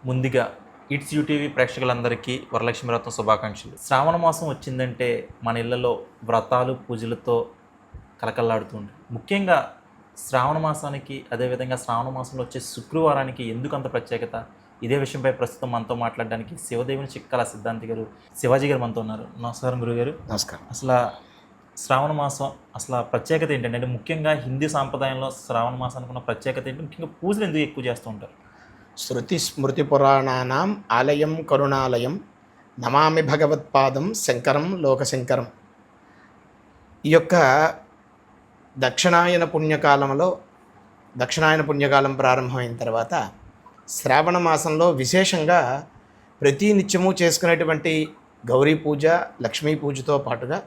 ముందుగా it's UTV ప్రేక్షకులందరికీ వరలక్ష్మి వ్రతం శుభాకాంక్షలు. శ్రావణ మాసం వచ్చిందంటే మన ఇళ్లలో వ్రతాలు పూజలతో కలకల్లాడుతుంది. ముఖ్యంగా శ్రావణ మాసానికి, అదేవిధంగా శ్రావణ మాసంలో వచ్చే శుక్రవారానికి ఎందుకు అంత ప్రత్యేకత? ఇదే విషయంపై ప్రస్తుతం మనతో మాట్లాడడానికి శివదేవుని చిక్కల సిద్ధాంతి గారు, శివాజీ గారు మనతో ఉన్నారు. నమస్కారం గురుగారు. నమస్కారం. అసలు శ్రావణ మాసం అసలు ప్రత్యేకత ఏంటంటే, అంటే ముఖ్యంగా హిందీ సాంప్రదాయంలో శ్రావణ మాసానికి ఉన్న ప్రత్యేకత ఏంటి? ముఖ్యంగా పూజలు ఎందుకు ఎక్కువ చేస్తూ ఉంటారు? శృతి స్మృతి పురాణానాం ఆలయం కరుణాలయం నమామి భగవత్పాదం శంకరం లోకశంకరం. ఈ యొక్క దక్షిణాయన పుణ్యకాలం ప్రారంభమైన తర్వాత శ్రావణ మాసంలో విశేషంగా ప్రతి నిత్యము చేసుకునేటువంటి గౌరీ పూజ, లక్ష్మీ పూజతో పాటుగా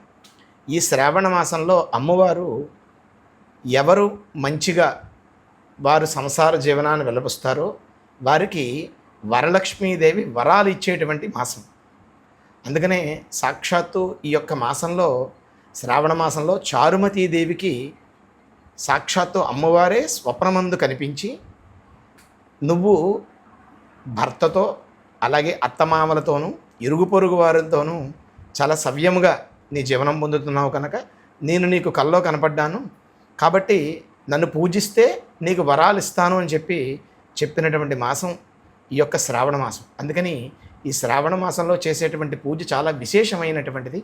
ఈ శ్రావణ మాసంలో అమ్మవారు ఎవరు మంచిగా వారు సంసార జీవనాన్ని వెలబుస్తారో వారికి వరలక్ష్మీదేవి వరాలు ఇచ్చేటువంటి మాసం. అందుకనే సాక్షాత్తు ఈ యొక్క మాసంలో, శ్రావణ మాసంలో చారుమతీదేవికి సాక్షాత్తు అమ్మవారే స్వప్నమందు కనిపించి, నువ్వు భర్తతో అలాగే అత్తమామలతోనూ ఇరుగు పొరుగు వారితోనూ చాలా సవ్యముగా నీ జీవనం పొందుతున్నావు కనుక నేను నీకు కల్లో కనపడ్డాను, కాబట్టి నన్ను పూజిస్తే నీకు వరాలు ఇస్తాను అని చెప్పినటువంటి మాసం ఈ యొక్క శ్రావణ మాసం. అందుకని ఈ శ్రావణ మాసంలో చేసేటువంటి పూజ చాలా విశేషమైనటువంటిది.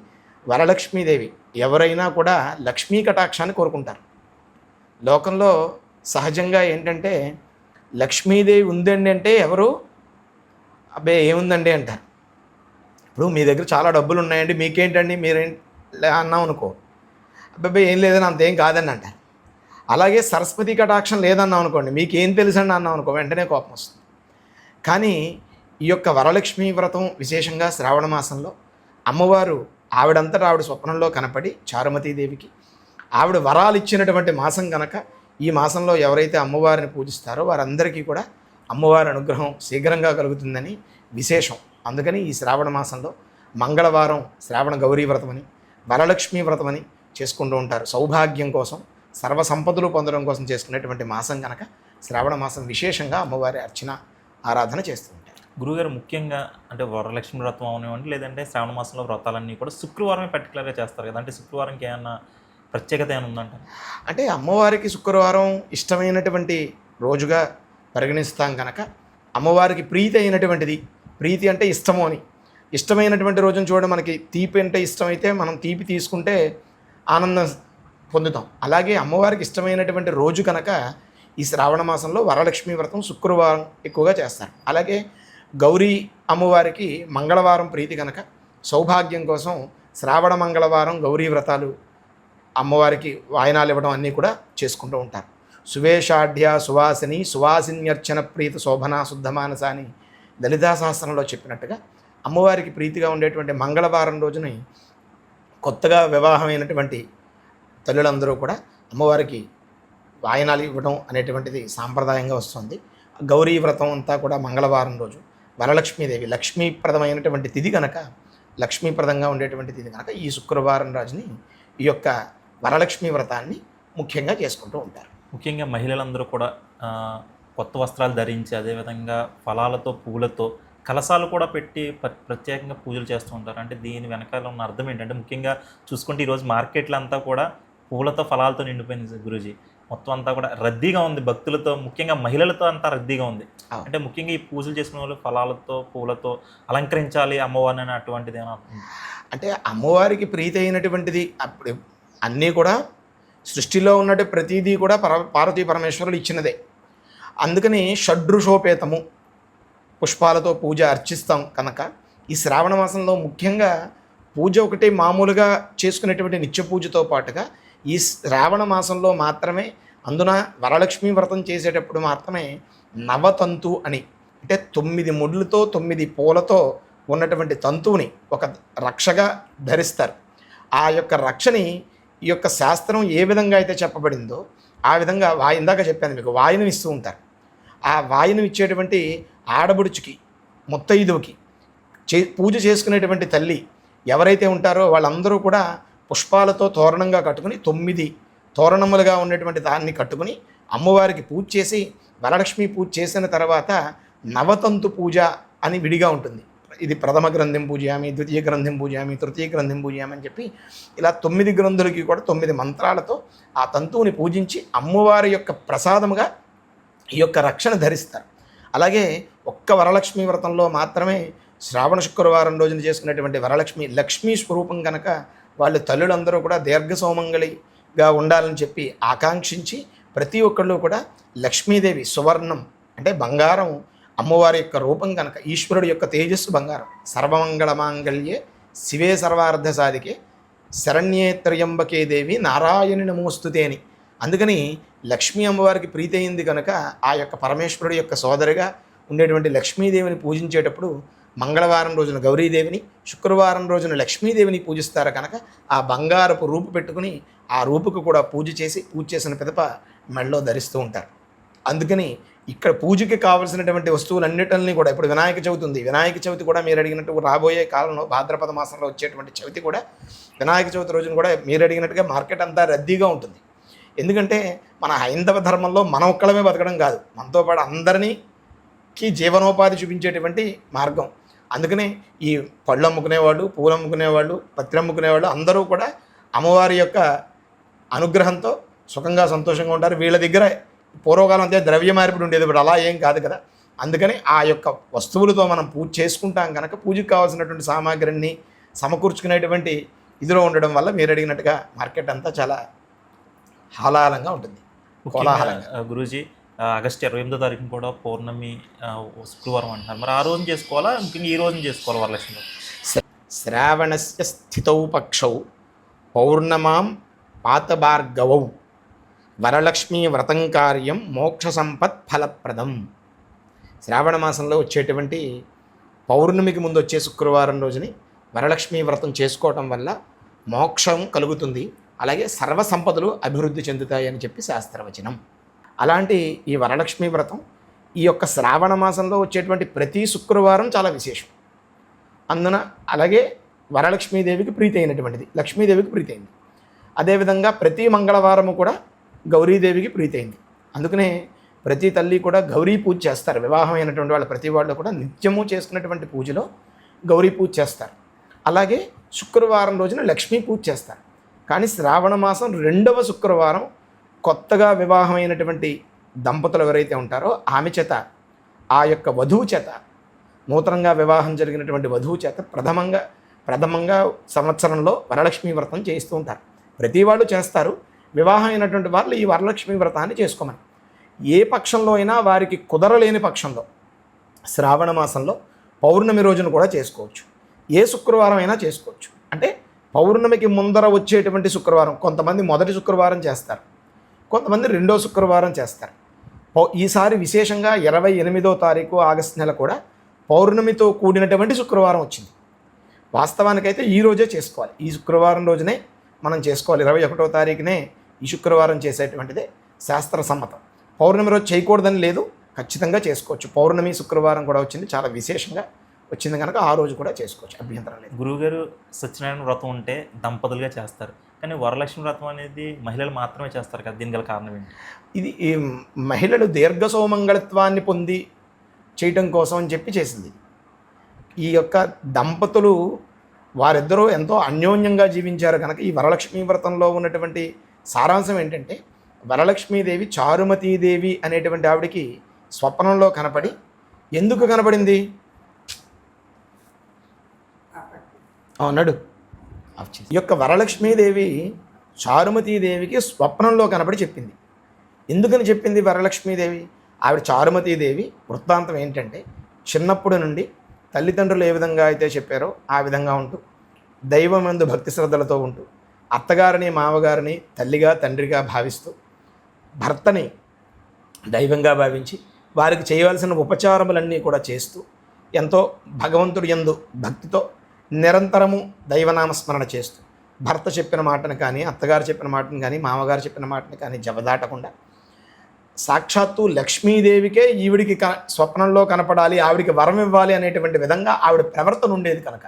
వరలక్ష్మీదేవి ఎవరైనా కూడా లక్ష్మీ కటాక్షాన్ని కోరుకుంటారు. లోకంలో సహజంగా ఏంటంటే లక్ష్మీదేవి ఉందండి అంటే ఎవరు అబ్బే ఏముందండి అంటారు. ఇప్పుడు మీ దగ్గర చాలా డబ్బులు ఉన్నాయండి, మీకేంటండి మీరేం అన్నాం అనుకో, అబ్బాయి ఏం లేదని అంతేం కాదని అంటారు. అలాగే సరస్వతి కటాక్షం లేదన్నాం అనుకోండి, మీకేం తెలుసండి అన్నాం అనుకో, వెంటనే కోపం వస్తుంది. కానీ ఈ యొక్క వరలక్ష్మీ వ్రతం విశేషంగా శ్రావణ మాసంలో అమ్మవారు ఆవిడంతటా ఆవిడ స్వప్నంలో కనపడి చారుమతీదేవికి ఆవిడ వరాలు ఇచ్చినటువంటి మాసం కనుక ఈ మాసంలో ఎవరైతే అమ్మవారిని పూజిస్తారో వారందరికీ కూడా అమ్మవారి అనుగ్రహం శీఘ్రంగా కలుగుతుందని విశేషం. అందుకని ఈ శ్రావణ మాసంలో మంగళవారం శ్రావణ గౌరీ వ్రతమని, వరలక్ష్మీ వ్రతమని చేసుకుంటూ ఉంటారు. సౌభాగ్యం కోసం, సర్వ సంపదలు పొందడం కోసం చేసుకునేటువంటి మాసం కనుక శ్రావణ మాసం విశేషంగా అమ్మవారి అర్చన ఆరాధన చేస్తూ ఉంటారు. గురుగారు, ముఖ్యంగా అంటే వరలక్ష్మి వ్రతం అవనివ్వండి, లేదంటే శ్రావణ మాసంలో వ్రతాలన్నీ కూడా శుక్రవారమే పర్టికులర్గా చేస్తారు కదా, అంటే శుక్రవారంకి ఏమన్నా ప్రత్యేకత ఏమైనా ఉందంట? అంటే అమ్మవారికి శుక్రవారం ఇష్టమైనటువంటి రోజుగా పరిగణిస్తాం కనుక అమ్మవారికి ప్రీతి అయినటువంటిది, ప్రీతి అంటే ఇష్టము అని, ఇష్టమైనటువంటి రోజును చూడడం. మనకి తీపి అంటే ఇష్టమైతే మనం తీపి తీసుకుంటే ఆనందం పొందుతాం. అలాగే అమ్మవారికి ఇష్టమైనటువంటి రోజు కనుక ఈ శ్రావణ మాసంలో వరలక్ష్మీ వ్రతం శుక్రవారం ఎక్కువగా చేస్తారు. అలాగే గౌరీ అమ్మవారికి మంగళవారం ప్రీతి కనుక సౌభాగ్యం కోసం శ్రావణ మంగళవారం గౌరీ వ్రతాలు అమ్మవారికి వాయనాలు ఇవ్వడం అన్నీ కూడా చేసుకుంటూ ఉంటారు. సువేషాఢ్య సువాసిని సువాసిన్యర్చన ప్రీత శోభనా శుద్ధమానస అని లలితా సహస్రంలో చెప్పినట్టుగా అమ్మవారికి ప్రీతిగా ఉండేటువంటి మంగళవారం రోజుని కొత్తగా వివాహమైనటువంటి తల్లులందరూ కూడా అమ్మవారికి వాయనాలు ఇవ్వడం అనేటువంటిది సాంప్రదాయంగా వస్తుంది. గౌరీ వ్రతం అంతా కూడా మంగళవారం రోజు. వరలక్ష్మీదేవి లక్ష్మీప్రదమైనటువంటి తిథి కనుక, లక్ష్మీప్రదంగా ఉండేటువంటి తిథి కనుక ఈ శుక్రవారం రోజుని ఈ యొక్క వరలక్ష్మీ వ్రతాన్ని ముఖ్యంగా చేసుకుంటూ ఉంటారు. ముఖ్యంగా మహిళలందరూ కూడా కొత్త వస్త్రాలు ధరించి, అదేవిధంగా ఫలాలతో, పూలతో కలశాలు కూడా పెట్టి ప్రత్యేకంగా పూజలు చేస్తూ ఉంటారు. అంటే దీని వెనకాల ఉన్న అర్థం ఏంటంటే, ముఖ్యంగా చూసుకుంటే ఈరోజు మార్కెట్లు అంతా కూడా పూలతో, ఫలాలతో నిండిపోయింది గురూజీ. మొత్తం అంతా కూడా రద్దీగా ఉంది భక్తులతో, ముఖ్యంగా మహిళలతో అంతా రద్దీగా ఉంది. అంటే ముఖ్యంగా ఈ పూజలు చేసుకునే వాళ్ళు ఫలాలతో, పూలతో అలంకరించాలి అమ్మవారిని అని అటువంటిది ఏమైనా? అంటే అమ్మవారికి ప్రీతి అయినటువంటిది అప్పుడు అన్నీ కూడా సృష్టిలో ఉన్నట్టు ప్రతిదీ కూడా పార్వతీ పరమేశ్వరులు ఇచ్చినదే. అందుకని షడ్రుషోపేతము పుష్పాలతో పూజ అర్చిస్తాం కనుక ఈ శ్రావణ మాసంలో ముఖ్యంగా పూజ ఒకటి మామూలుగా చేసుకునేటువంటి నిత్య పూజతో పాటుగా ఈ శ్రావణ మాసంలో మాత్రమే, అందున వరలక్ష్మీ వ్రతం చేసేటప్పుడు మాత్రమే నవతంతు అని, అంటే 9 ముళ్ళుతో 9 పూలతో ఉన్నటువంటి తంతువుని ఒక రక్షగా ధరిస్తారు. ఆ యొక్క రక్షని ఈ యొక్క శాస్త్రం ఏ విధంగా అయితే చెప్పబడిందో ఆ విధంగా ఇందాక చెప్పాను మీకు, వాయును ఇస్తూ ఉంటారు. ఆ వాయును ఇచ్చేటువంటి ఆడబడుచుకి, ముత్తైదువుకి, పూజ చేసుకునేటువంటి తల్లి ఎవరైతే ఉంటారో వాళ్ళందరూ కూడా పుష్పాలతో తోరణంగా కట్టుకుని 9 తోరణములుగా ఉన్నటువంటి దాన్ని కట్టుకుని అమ్మవారికి పూజ చేసి వరలక్ష్మి పూజ చేసిన తర్వాత నవతంతు పూజ అని విడిగా ఉంటుంది. ఇది ప్రథమ గ్రంథం పూజయామి, ద్వితీయ గ్రంథం పూజయామి, తృతీయ గ్రంథం పూజయామి అని చెప్పి ఇలా 9 గ్రంథులకి కూడా 9 మంత్రాలతో ఆ తంతువుని పూజించి అమ్మవారి యొక్క ప్రసాదముగా ఈ యొక్క రక్షణ ధరిస్తారు. అలాగే ఒక్క వరలక్ష్మి వ్రతంలో మాత్రమే శ్రావణ శుక్రవారం రోజున చేసుకునేటువంటి లక్ష్మీ స్వరూపం కనుక వాళ్ళు తల్లులందరూ కూడా దీర్ఘ సౌమంగళిగా ఉండాలని చెప్పి ఆకాంక్షించి ప్రతి ఒక్కళ్ళు కూడా లక్ష్మీదేవి సువర్ణం అంటే బంగారం అమ్మవారి యొక్క రూపం కనుక ఈశ్వరుడు యొక్క తేజస్సు బంగారం. సర్వమంగళ మాంగళ్యే శివే సర్వార్థ సాధికే శరణ్యే త్రయంబకే దేవి నారాయణి నమోస్తుతే అని. అందుకని లక్ష్మీ అమ్మవారికి ప్రీతి అయింది కనుక ఆ యొక్క పరమేశ్వరుడు యొక్క సోదరిగా ఉండేటువంటి లక్ష్మీదేవిని పూజించేటప్పుడు మంగళవారం రోజున గౌరీదేవిని, శుక్రవారం రోజున లక్ష్మీదేవిని పూజిస్తారు కనుక ఆ బంగారపు రూపు పెట్టుకుని ఆ రూపుకు కూడా పూజ చేసిన పిదప మెడలో ధరిస్తూ ఉంటారు. అందుకని ఇక్కడ పూజకి కావలసినటువంటి వస్తువులన్నిటిని కూడా ఇప్పుడు వినాయక చవితి ఉంది. వినాయక చవితి కూడా మీరు అడిగినట్టు రాబోయే కాలంలో భాద్రపద మాసంలో వచ్చేటువంటి చవితి కూడా వినాయక చవితి రోజున కూడా మీరు అడిగినట్టుగా మార్కెట్ అంతా రద్దీగా ఉంటుంది. ఎందుకంటే మన హైందవ ధర్మంలో మనం ఒక్కడమే బతకడం కాదు, మనతో పాటు అందరికీ జీవనోపాధి చూపించేటువంటి మార్గం. అందుకనే ఈ పళ్ళు అమ్ముకునేవాళ్ళు, పూలు అమ్ముకునేవాళ్ళు, పత్రి అమ్ముకునేవాళ్ళు అందరూ కూడా అమ్మవారి యొక్క అనుగ్రహంతో సుఖంగా సంతోషంగా ఉంటారు. వీళ్ళ దగ్గర పూర్వకాలం అంతే ద్రవ్య మార్పిడి ఉండేది, ఇప్పుడు అలా ఏం కాదు కదా. అందుకని ఆ యొక్క వస్తువులతో మనం పూజ చేసుకుంటాం కనుక పూజకు కావాల్సినటువంటి సామాగ్రిని సమకూర్చుకునేటువంటి ఇదిలో ఉండడం వల్ల మీరు అడిగినట్టుగా మార్కెట్ అంతా చాలా హాలాహలంగా ఉంటుంది, కోలాహలంగా. గురూజీ ఆగస్టు 28వ తారీఖున కూడా పౌర్ణమి శుక్రవారం అంటున్నారు. మరి ఆ రోజు చేసుకోవాలా, ముఖ్యంగా ఈ రోజున చేసుకోవాలి వరలక్ష్మి? శ్రావణస్య స్థితౌ పక్షౌ పౌర్ణమాం పాతభార్గవౌ వరలక్ష్మీ వ్రతం కార్యం మోక్ష సంపత్ ఫలప్రదం. శ్రావణ మాసంలో వచ్చేటువంటి పౌర్ణమికి ముందు వచ్చే శుక్రవారం రోజుని వరలక్ష్మీ వ్రతం చేసుకోవటం వల్ల మోక్షం కలుగుతుంది, అలాగే సర్వ సంపదలు అభివృద్ధి చెందుతాయి అని చెప్పి శాస్త్రవచనం. అలాంటి ఈ వరలక్ష్మీ వ్రతం ఈ యొక్క శ్రావణ మాసంలో వచ్చేటువంటి ప్రతి శుక్రవారం చాలా విశేషం. అందున అలాగే వరలక్ష్మీదేవికి ప్రీతి అయినటువంటిది, లక్ష్మీదేవికి ప్రీతి అయింది. అదేవిధంగా ప్రతి మంగళవారము కూడా గౌరీదేవికి ప్రీతి అయింది. అందుకనే ప్రతి తల్లి కూడా గౌరీ పూజ చేస్తారు. వివాహం అయినటువంటి వాళ్ళ ప్రతి వాళ్ళు కూడా నిత్యము చేసుకున్నటువంటి పూజలో గౌరీ పూజ చేస్తారు. అలాగే శుక్రవారం రోజున లక్ష్మీ పూజ చేస్తారు. కానీ శ్రావణ మాసం 2వ శుక్రవారం కొత్తగా వివాహమైనటువంటి దంపతులు ఎవరైతే ఉంటారో ఆమె చేత, ఆ యొక్క వధువు చేత, నూతనంగా వివాహం జరిగినటువంటి వధువు చేత ప్రథమంగా సంవత్సరంలో వరలక్ష్మీ వ్రతం చేస్తూ ఉంటారు. ప్రతి వాళ్ళు చేస్తారు. వివాహం అయినటువంటి వాళ్ళు ఈ వరలక్ష్మీ వ్రతాన్ని చేసుకోమని. ఏ పక్షంలో అయినా వారికి కుదరలేని పక్షంలో శ్రావణ మాసంలో పౌర్ణమి రోజున కూడా చేసుకోవచ్చు. ఏ శుక్రవారం అయినా చేసుకోవచ్చు. అంటే పౌర్ణమికి ముందర వచ్చేటువంటి శుక్రవారం, కొంతమంది మొదటి శుక్రవారం చేస్తారు, కొంతమంది 2వ శుక్రవారం చేస్తారు. ఈసారి విశేషంగా 28వ తారీఖు ఆగస్టు నెల కూడా పౌర్ణమితో కూడినటువంటి శుక్రవారం వచ్చింది. వాస్తవానికైతే ఈ రోజే చేసుకోవాలి, ఈ శుక్రవారం రోజునే మనం చేసుకోవాలి. 21వ తారీఖునే ఈ శుక్రవారం చేసేటువంటిదే శాస్త్ర సమ్మతం. పౌర్ణమి రోజు చేయకూడదని లేదు, ఖచ్చితంగా చేసుకోవచ్చు. పౌర్ణమి శుక్రవారం కూడా వచ్చింది, చాలా విశేషంగా వచ్చింది కనుక ఆ రోజు కూడా చేసుకోవచ్చు, అభ్యంతరం లేదు. గురువుగారు సత్యనారాయణ వ్రతం ఉంటే దంపతులుగా చేస్తారు, కానీ వరలక్ష్మి వ్రతం అనేది మహిళలు మాత్రమే చేస్తారు కదా, దీని గల కారణం ఏంటి? ఇది ఈ మహిళలు దీర్ఘ సౌమంగళత్వాన్ని పొంది చేయటం కోసం అని చెప్పి చేసింది. ఈ యొక్క దంపతులు వారిద్దరూ ఎంతో అన్యోన్యంగా జీవించారు కనుక ఈ వరలక్ష్మీ వ్రతంలో ఉన్నటువంటి సారాంశం ఏంటంటే, వరలక్ష్మీదేవి చారుమతీదేవి అనేటువంటి ఆవిడికి స్వప్నంలో కనపడి, ఎందుకు కనపడింది అన్నాడు. ఈ యొక్క వరలక్ష్మీదేవి చారుమతీదేవికి స్వప్నంలో కనపడి చెప్పింది. ఎందుకని చెప్పింది వరలక్ష్మీదేవి? ఆవిడ చారుమతీదేవి వృత్తాంతం ఏంటంటే, చిన్నప్పుడు నుండి తల్లిదండ్రులు ఏ విధంగా అయితే చెప్పారో ఆ విధంగా ఉంటూ, దైవమందు భక్తి శ్రద్ధలతో ఉంటూ, అత్తగారిని మామగారిని తల్లిగా తండ్రిగా భావిస్తూ, భర్తని దైవంగా భావించి వారికి చేయవలసిన ఉపచారములన్నీ కూడా చేస్తూ, ఎంతో భగవంతుడి యందు భక్తితో నిరంతరము దైవనామస్మరణ చేస్తూ, భర్త చెప్పిన మాటను కానీ, అత్తగారు చెప్పిన మాటను కానీ, మామగారు చెప్పిన మాటను కానీ జవదాటకుండా, సాక్షాత్తు లక్ష్మీదేవికే ఈవిడికి స్వప్నంలో కనపడాలి, ఆవిడికి వరం ఇవ్వాలి అనేటువంటి విధంగా ఆవిడ ప్రవర్తన ఉండేది కనుక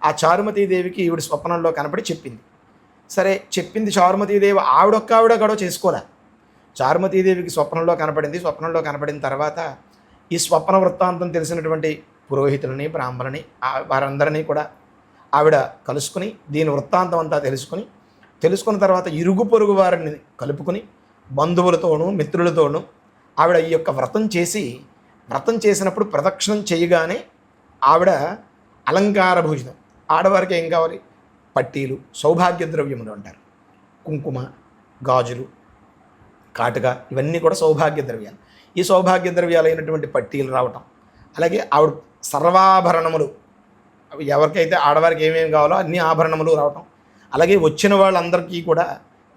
ఆ చారుమతీదేవికి ఈవిడ స్వప్నంలో కనపడి చెప్పింది. సరే, చెప్పింది చారుమతీదేవి, ఆవిడ గొడవ చేసుకోలే. చారుమతీదేవికి స్వప్నంలో కనపడింది. స్వప్నంలో కనపడిన తర్వాత ఈ స్వప్న వృత్తాంతం తెలిసినటువంటి పురోహితులని, బ్రాహ్మణుని వారందరినీ కూడా ఆవిడ కలుసుకుని దీని వృత్తాంతం అంతా తెలుసుకున్న తర్వాత ఇరుగు పొరుగు వారిని కలుపుకుని బంధువులతోనూ మిత్రులతోనూ ఆవిడ ఈ యొక్క వ్రతం చేసినప్పుడు ప్రదక్షిణం చేయగానే ఆవిడ అలంకార భోజనం, ఆడవారికి ఏం కావాలి, పట్టీలు, సౌభాగ్య ద్రవ్యములు అంటారు, కుంకుమ, గాజులు, కాటుక, ఇవన్నీ కూడా సౌభాగ్య ద్రవ్యాలు. ఈ సౌభాగ్య ద్రవ్యాలు అయినటువంటి పట్టీలు రావటం, అలాగే ఆవిడ సర్వాభరణములు, ఎవరికైతే ఆడవారికి ఏమేమి కావాలో అన్ని ఆభరణములు రావటం, అలాగే వచ్చిన వాళ్ళందరికీ కూడా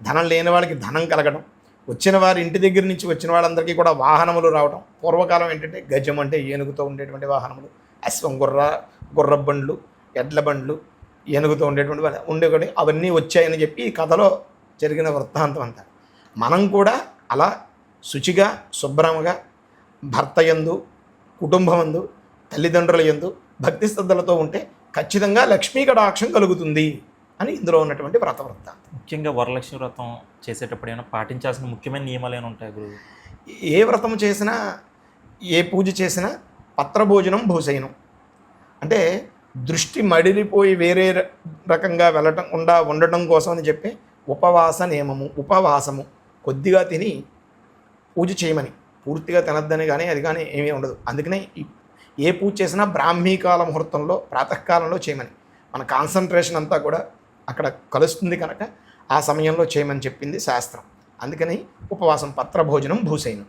ధనం లేని వాళ్ళకి ధనం కలగడం, వచ్చిన వారి ఇంటి దగ్గర నుంచి వచ్చిన వాళ్ళందరికీ కూడా వాహనములు రావటం. పూర్వకాలం ఏంటంటే గజం అంటే ఏనుగుతో ఉండేటువంటి వాహనములు, అశ్వం, గుర్ర బండ్లు, ఎడ్ల బండ్లు, ఏనుగుతో ఉండేటువంటి అవన్నీ వచ్చాయని చెప్పి ఈ కథలో జరిగిన వృత్తాంతం అంతా. మనం కూడా అలా శుచిగా శుభ్రంగా భర్త యందు, కుటుంబమందు, తల్లిదండ్రుల యందు భక్తి శ్రద్ధలతో ఉంటే ఖచ్చితంగా లక్ష్మీ కటాక్షం కలుగుతుంది అని ఇందులో ఉన్నటువంటి వ్రత వృత్తాంతం. ముఖ్యంగా వరలక్ష్మి వ్రతం చేసేటప్పుడు ఏమైనా పాటించాల్సిన ముఖ్యమైన నియమాలు ఏమైనా ఉంటాయి గురువు? ఏ వ్రతం చేసినా, ఏ పూజ చేసినా పత్రభోజనం భూషయనం అంటే దృష్టి మడిలిపోయి వేరే రకంగా ఉండటం కోసం అని చెప్పి ఉపవాస నియమము, ఉపవాసము, కొద్దిగా తిని పూజ చేయమని, పూర్తిగా తినద్దని కానీ అది కానీ ఏమీ ఉండదు. అందుకనే ఏ పూజ చేసినా బ్రాహ్మీకాల ముహూర్తంలో, ప్రాతకాలంలో చేయమని, మన కాన్సన్ట్రేషన్ అంతా కూడా అక్కడ కలుస్తుంది కనుక ఆ సమయంలో చేయమని చెప్పింది శాస్త్రం. అందుకని ఉపవాసం, పత్రభోజనం భూషయనం.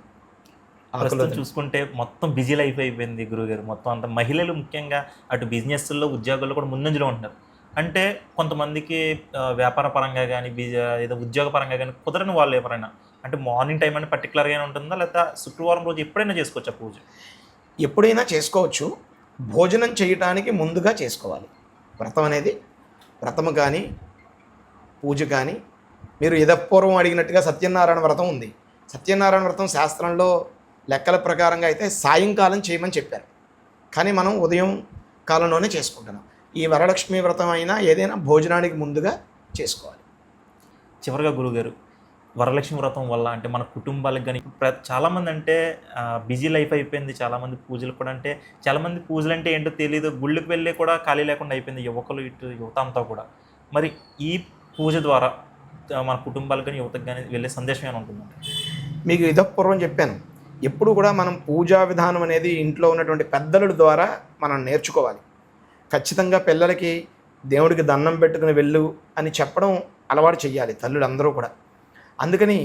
ప్రస్తుతం చూసుకుంటే మొత్తం బిజీ లైఫ్ అయిపోయింది గురువుగారు. మొత్తం అంత మహిళలు ముఖ్యంగా అటు బిజినెస్లో, ఉద్యోగాల్లో కూడా ముందంజలో ఉంటున్నారు. అంటే కొంతమందికి వ్యాపార పరంగా కానీ ఏదో ఉద్యోగ పరంగా కానీ కుదరని వాళ్ళు ఎవరైనా, అంటే మార్నింగ్ టైం అని పర్టికులర్గా ఉంటుందా, లేదా శుక్రవారం రోజు ఎప్పుడైనా చేసుకోవచ్చా పూజ? ఎప్పుడైనా చేసుకోవచ్చు. భోజనం చేయటానికి ముందుగా చేసుకోవాలి. వ్రతం అనేది, వ్రతము కానీ పూజ కానీ, మీరు యథపూర్వం అడిగినట్టుగా సత్యనారాయణ వ్రతం ఉంది. సత్యనారాయణ వ్రతం శాస్త్రంలో లెక్కల ప్రకారంగా అయితే సాయంకాలం చేయమని చెప్పారు, కానీ మనం ఉదయం కాలంలోనే చేసుకుంటున్నాం. ఈ వరలక్ష్మి వ్రతం అయినా ఏదైనా భోజనానికి ముందుగా చేసుకోవాలి. చివరిగా గురువుగారు, వరలక్ష్మి వ్రతం వల్ల అంటే మన కుటుంబాలకు కానీ చాలామంది అంటే బిజీ లైఫ్ అయిపోయింది. చాలామంది పూజలు కూడా అంటే చాలామంది పూజలు అంటే ఏంటో తెలియదు, గుళ్ళకి వెళ్ళి కూడా ఖాళీ లేకుండా అయిపోయింది యువకులు, ఇటు యువత అంతా కూడా. మరి ఈ పూజ ద్వారా మన కుటుంబాలకు కానీ యువతకు కానీ వెళ్ళే సందేశం ఏమైనా ఉంటుందండి? మీకు ఇదపూర్వం చెప్పాను, ఎప్పుడు కూడా మనం పూజా విధానం అనేది ఇంట్లో ఉన్నటువంటి పెద్దల ద్వారా మనం నేర్చుకోవాలి. ఖచ్చితంగా పిల్లలకి దేవుడికి దండం పెట్టుకుని వెళ్ళు అని చెప్పడం అలవాటు చేయాలి తల్లులు అందరూ కూడా. అందుకని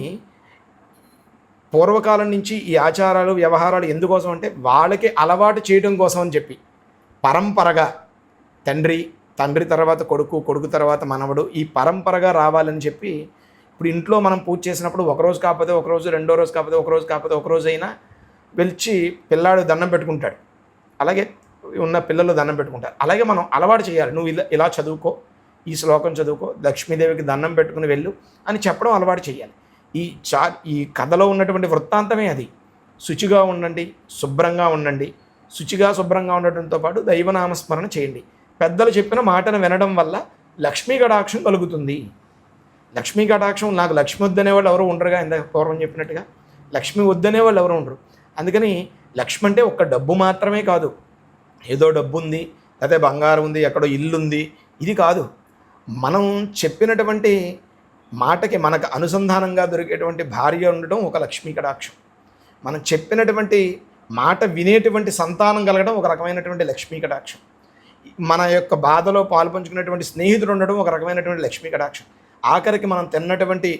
పూర్వకాలం నుంచి ఈ ఆచారాలు, వ్యవహారాలు ఎందుకోసం అంటే వాళ్ళకి అలవాటు చేయడం కోసం అని చెప్పి పరంపరగా తండ్రి తర్వాత కొడుకు, కొడుకు తర్వాత మనవడు, ఈ పరంపరగా రావాలని చెప్పి ఇప్పుడు ఇంట్లో మనం పూజ చేసినప్పుడు ఒకరోజు కాకపోతే ఒకరోజు, రెండో రోజు కాకపోతే ఒకరోజు అయినా వెళ్ళి పిల్లాడు దండం పెట్టుకుంటాడు, అలాగే ఉన్న పిల్లలు దండం పెట్టుకుంటారు. అలాగే మనం అలవాటు చేయాలి. నువ్వు ఇలా చదువుకో, ఈ శ్లోకం చదువుకో, లక్ష్మీదేవికి దండం పెట్టుకుని వెళ్ళు అని చెప్పడం అలవాటు చేయాలి. ఈ కథలో ఉన్నటువంటి వృత్తాంతమే అది. శుచిగా ఉండండి, శుభ్రంగా ఉండండి. శుభ్రంగా ఉండటంతో పాటు దైవనామస్మరణ చేయండి. పెద్దలు చెప్పిన మాటను వినడం వల్ల లక్ష్మీ కటాక్షం కలుగుతుంది. లక్ష్మీ కటాక్షం, నాకు లక్ష్మి వద్దనే వాళ్ళు ఎవరు ఉండరుగా, ఇందాక పూర్వం చెప్పినట్టుగా లక్ష్మి వద్దనే వాళ్ళు ఎవరు ఉండరు. అందుకని లక్ష్మి అంటే ఒక్క డబ్బు మాత్రమే కాదు, ఏదో డబ్బు ఉంది, లేకపోతే బంగారం ఉంది, ఎక్కడో ఇల్లు ఉంది, ఇది కాదు. మనం చెప్పినటువంటి మాటకి మనకు అనుసంధానంగా దొరికేటువంటి భార్య ఉండటం ఒక లక్ష్మీ కటాక్షం. మనం చెప్పినటువంటి మాట వినేటువంటి సంతానం కలగడం ఒక రకమైనటువంటి లక్ష్మీ కటాక్షం. మన యొక్క బాధలో పాల్పంచుకునేటువంటి స్నేహితుడు ఉండడం ఒక రకమైనటువంటి లక్ష్మీ కటాక్షం. ఆఖరికి మనం తిన్నటువంటి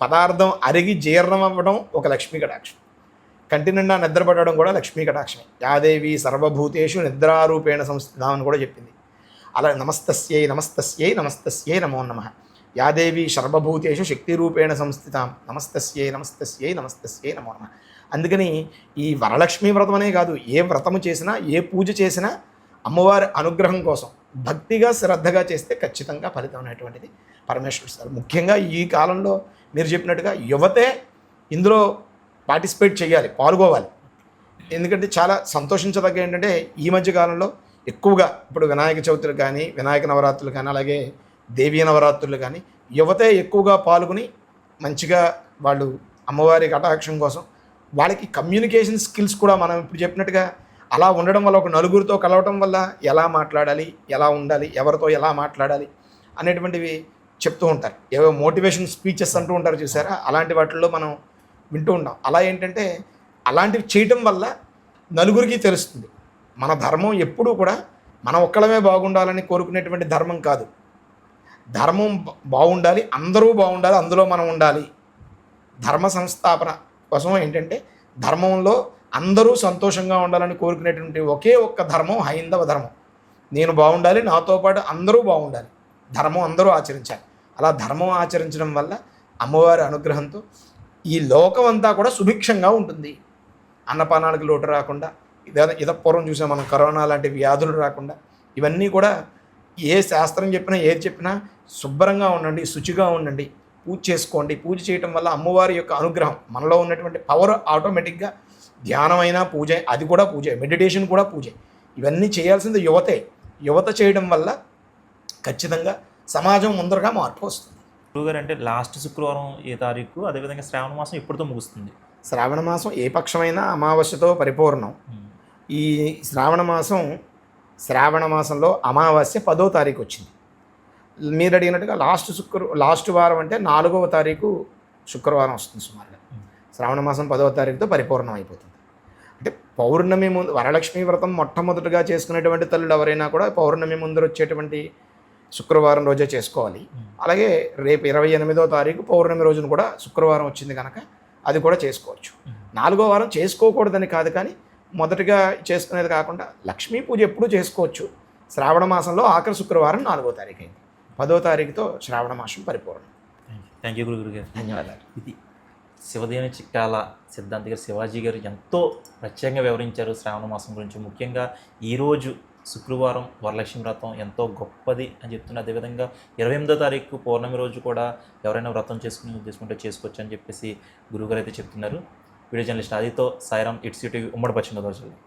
పదార్థం అరిగి జీర్ణం అవ్వడం ఒక లక్ష్మీ కటాక్షం. కంటి నిండా నిద్రపడడం కూడా లక్ష్మీ కటాక్షమే. యాదేవి సర్వభూతేషు నిద్రారూపేణ సంస్థితాం అని కూడా చెప్పింది. అలా నమస్తస్యై నమస్తస్యై నమస్తస్యై నమో నమః. యాదేవి సర్వభూతేషు శక్తిరూపేణ సంస్థితాం నమస్తస్యై నమస్తస్యై నమస్తస్యై నమో నమః. అందుకని ఈ వరలక్ష్మీ వ్రతం అనే కాదు, ఏ వ్రతము చేసినా, ఏ పూజ చేసినా అమ్మవారి అనుగ్రహం కోసం భక్తిగా శ్రద్ధగా చేస్తే ఖచ్చితంగా ఫలితం అనేటువంటిది పరమేశ్వరుడు ఇస్తారు. ముఖ్యంగా ఈ కాలంలో మీరు చెప్పినట్టుగా యువతే ఇందులో పార్టిసిపేట్ చేయాలి, పాల్గొవాలి. ఎందుకంటే చాలా సంతోషించదగ్గ ఏంటంటే ఈ మధ్య కాలంలో ఎక్కువగా ఇప్పుడు వినాయక చవితులు కానీ, వినాయక నవరాత్రులు కానీ, అలాగే దేవీ నవరాత్రులు కానీ యువతే ఎక్కువగా పాల్గొని మంచిగా వాళ్ళు అమ్మవారి కటాక్షం కోసం వాళ్ళకి కమ్యూనికేషన్ స్కిల్స్ కూడా మనం ఇప్పుడు చెప్పినట్టుగా అలా ఉండడం వల్ల, ఒక నలుగురితో కలవటం వల్ల ఎలా మాట్లాడాలి, ఎలా ఉండాలి, ఎవరితో ఎలా మాట్లాడాలి అనేటువంటివి చెప్తూ ఉంటారు. ఏవో మోటివేషన్ స్పీచెస్ అంటూ ఉంటారు చూసారా, అలాంటి వాటిల్లో మనం వింటూ ఉంటాం. అలా ఏంటంటే అలాంటివి చేయటం వల్ల నలుగురికి తెలుస్తుంది. మన ధర్మం ఎప్పుడూ కూడా మనం ఒక్కళ్ళమే బాగుండాలని కోరుకునేటువంటి ధర్మం కాదు. ధర్మం బాగుండాలి, అందరూ బాగుండాలి, అందులో మనం ఉండాలి. ధర్మ సంస్థాపన కోసం ఏంటంటే ధర్మంలో అందరూ సంతోషంగా ఉండాలని కోరుకునేటువంటి ఒకే ఒక్క ధర్మం హైందవ ధర్మం. నేను బాగుండాలి, నాతో పాటు అందరూ బాగుండాలి, ధర్మం అందరూ ఆచరించాలి. అలా ధర్మం ఆచరించడం వల్ల అమ్మవారి అనుగ్రహంతో ఈ లోకం అంతా కూడా సుభిక్షంగా ఉంటుంది. అన్నపానాలకు లోటు రాకుండా, పూర్వం చూసాం మనం, కరోనా లాంటి వ్యాధులు రాకుండా, ఇవన్నీ కూడా ఏ శాస్త్రం చెప్పినా ఏది చెప్పినా శుభ్రంగా ఉండండి, శుచిగా ఉండండి, పూజ చేసుకోండి. పూజ చేయటం వల్ల అమ్మవారి యొక్క అనుగ్రహం, మనలో ఉన్నటువంటి పవర్ ఆటోమేటిక్గా ధ్యానమైనా పూజే, అది కూడా పూజే, మెడిటేషన్ కూడా పూజే. ఇవన్నీ చేయాల్సింది యువత చేయడం వల్ల ఖచ్చితంగా సమాజం ముందరగా మార్పు వస్తుంది. గురువుగారు, అంటే లాస్ట్ శుక్రవారం ఏ తారీఖు, అదేవిధంగా శ్రావణ మాసం ఎప్పుడుతో ముగుస్తుంది? శ్రావణ మాసం ఏ పక్షమైనా అమావాస్యతో పరిపూర్ణం. ఈ శ్రావణ మాసంలో అమావాస్య 10వ తారీఖు వచ్చింది. మీరు అడిగినట్టుగా లాస్ట్ వారం అంటే 4వ తారీఖు శుక్రవారం వస్తుంది సుమారుగా. శ్రావణ మాసం 10వ తారీఖుతో పరిపూర్ణం అయిపోతుంది. అంటే పౌర్ణమి ముందు, వరలక్ష్మి వ్రతం మొట్టమొదటిగా చేసుకునేటువంటి తల్లులు ఎవరైనా కూడా పౌర్ణమి ముందర వచ్చేటువంటి శుక్రవారం రోజే చేసుకోవాలి. అలాగే రేపు 28వ తారీఖు పౌర్ణమి రోజున కూడా శుక్రవారం వచ్చింది కనుక అది కూడా చేసుకోవచ్చు. 4వ వారం చేసుకోకూడదని కాదు, కానీ మొదటిగా చేసుకునేది కాకుండా లక్ష్మీ పూజ ఎప్పుడూ చేసుకోవచ్చు. శ్రావణ మాసంలో ఆఖరి శుక్రవారం 4వ తారీఖు అయింది. 10వ తారీఖుతో శ్రావణ మాసం పరిపూర్ణం. థ్యాంక్ యూ గురుగారు. ధన్యవాదాలు. ఇది శివదేవుని చిక్కాల సిద్ధాంతి గారు, శివాజీ గారు ఎంతో ప్రత్యేకంగా వివరించారు శ్రావణ మాసం గురించి. ముఖ్యంగా ఈరోజు శుక్రవారం వరలక్ష్మి వ్రతం ఎంతో గొప్పది అని చెప్తున్నారు. అదేవిధంగా 28వ తారీఖు పౌర్ణమి రోజు కూడా ఎవరైనా వ్రతం చేసుకుని ఉద్దేశంటే చేసుకోవచ్చు అని చెప్పేసి గురువుగారు అయితే చెప్తున్నారు. వీడియో జర్నలిస్ట్ ఆదితో సాయిరామ్, ఇట్స్ టీవీ, ఉమ్మడి పశ్చిమ గోదావరి జిల్లా.